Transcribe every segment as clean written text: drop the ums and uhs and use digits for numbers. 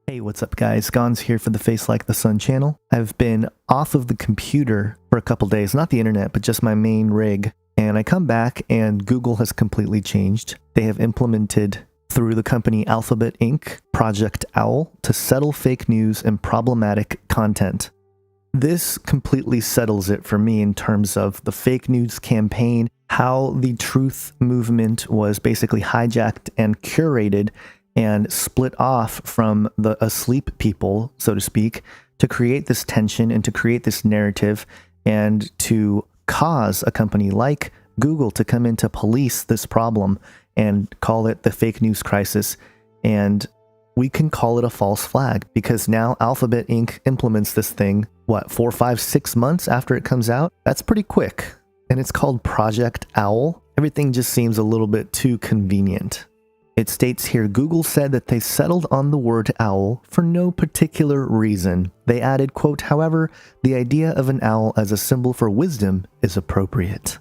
Hey, what's up guys? Gons here for the Face Like the Sun channel. I've been off of the computer for a couple days, not the internet, but just my main rig. And I come back and Google has completely changed. They have implemented through the company Alphabet Inc. Project OWL to settle fake news and problematic content. This completely settles it for me in terms of the fake news campaign, how the truth movement was basically hijacked and curated and split off from the asleep people, so to speak, to create this tension and to create this narrative and to cause a company like Google to come in to police this problem and call it the fake news crisis. And we can call it a false flag because now Alphabet Inc. implements this thing, 4, 5, 6 months after it comes out? That's pretty quick. And it's called Project OWL. Everything just seems a little bit too convenient. It states here, Google said that they settled on the word owl for no particular reason. They added, quote, however, the idea of an owl as a symbol for wisdom is appropriate.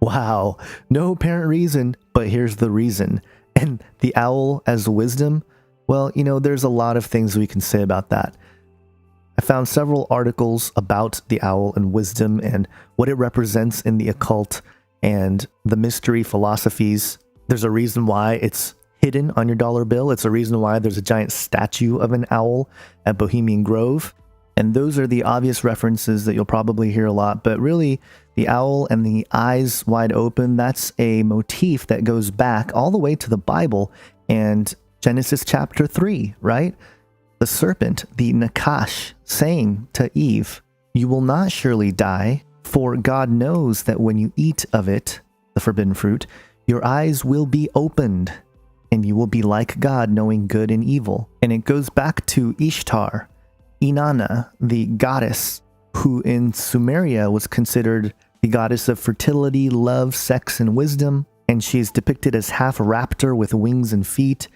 Wow, no apparent reason, but here's the reason. And the owl as wisdom? Well, you know, there's a lot of things we can say about that. I found several articles about the owl and wisdom and what it represents in the occult and the mystery philosophies. There's a reason why it's hidden on your dollar bill. It's a reason why there's a giant statue of an owl at Bohemian Grove. And those are the obvious references that you'll probably hear a lot. But really, the owl and the eyes wide open, that's a motif that goes back all the way to the Bible and Genesis chapter 3, right? The serpent, the Nakash, saying to Eve, you will not surely die, for God knows that when you eat of it, the forbidden fruit, your eyes will be opened, and you will be like God, knowing good and evil. And it goes back to Ishtar, Inanna, the goddess, who in Sumeria was considered the goddess of fertility, love, sex, and wisdom. And she is depicted as half raptor with wings and feet.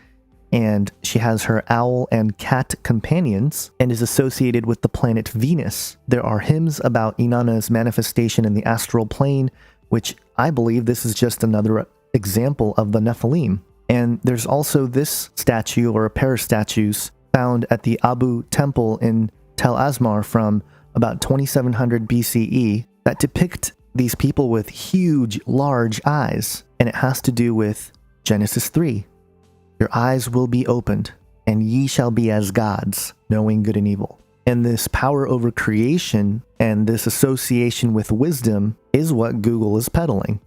And she has her owl and cat companions and is associated with the planet Venus. There are hymns about Inanna's manifestation in the astral plane, which I believe this is just another example of the Nephilim. And there's also this statue or a pair of statues found at the Abu Temple in Tel Asmar from about 2700 BCE that depict these people with huge, large eyes. And it has to do with Genesis 3. Your eyes will be opened, and ye shall be as gods, knowing good and evil. And this power over creation and this association with wisdom is what Google is peddling.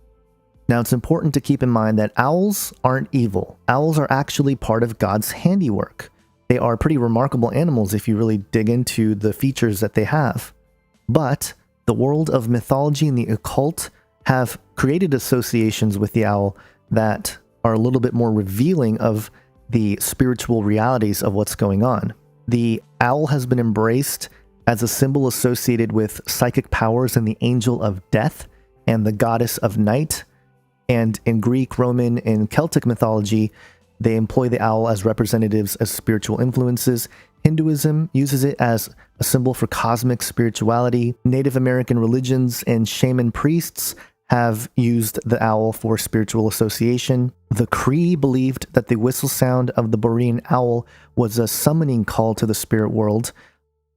Now, it's important to keep in mind that owls aren't evil. Owls are actually part of God's handiwork. They are pretty remarkable animals if you really dig into the features that they have. But the world of mythology and the occult have created associations with the owl that are a little bit more revealing of the spiritual realities of what's going on. The owl has been embraced as a symbol associated with psychic powers and the angel of death and the goddess of night. And in Greek, Roman, and Celtic mythology, they employ the owl as representatives of spiritual influences. Hinduism uses it as a symbol for cosmic spirituality. Native American religions and shaman priests have used the owl for spiritual association. The Cree believed that the whistle sound of the Borean owl was a summoning call to the spirit world.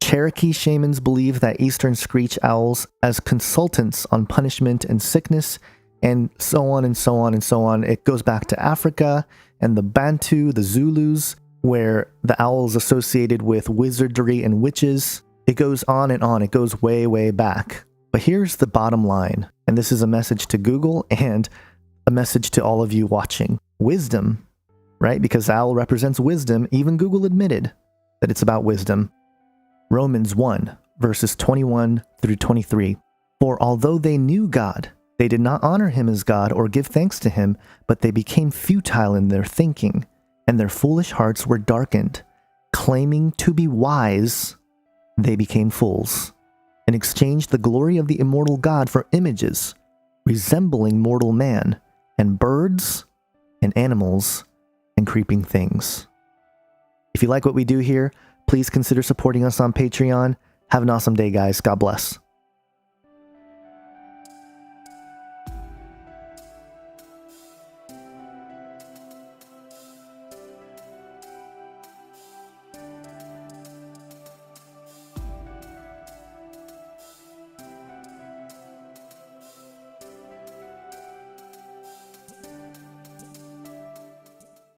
Cherokee shamans believe that eastern screech owls as consultants on punishment and sickness, and so on and so on and so on. It goes back to Africa and the Bantu, the Zulus, where the owl is associated with wizardry and witches. It goes on and on. It goes way, way back. But here's the bottom line, and this is a message to Google and a message to all of you watching. Wisdom, right? Because owl represents wisdom. Even Google admitted that it's about wisdom. Romans 1, verses 21 through 23. For although they knew God, they did not honor him as God or give thanks to him, but they became futile in their thinking, and their foolish hearts were darkened. Claiming to be wise, they became fools, and exchanged the glory of the immortal God for images, resembling mortal man, and birds, and animals, and creeping things. If you like what we do here, please consider supporting us on Patreon. Have an awesome day, guys. God bless.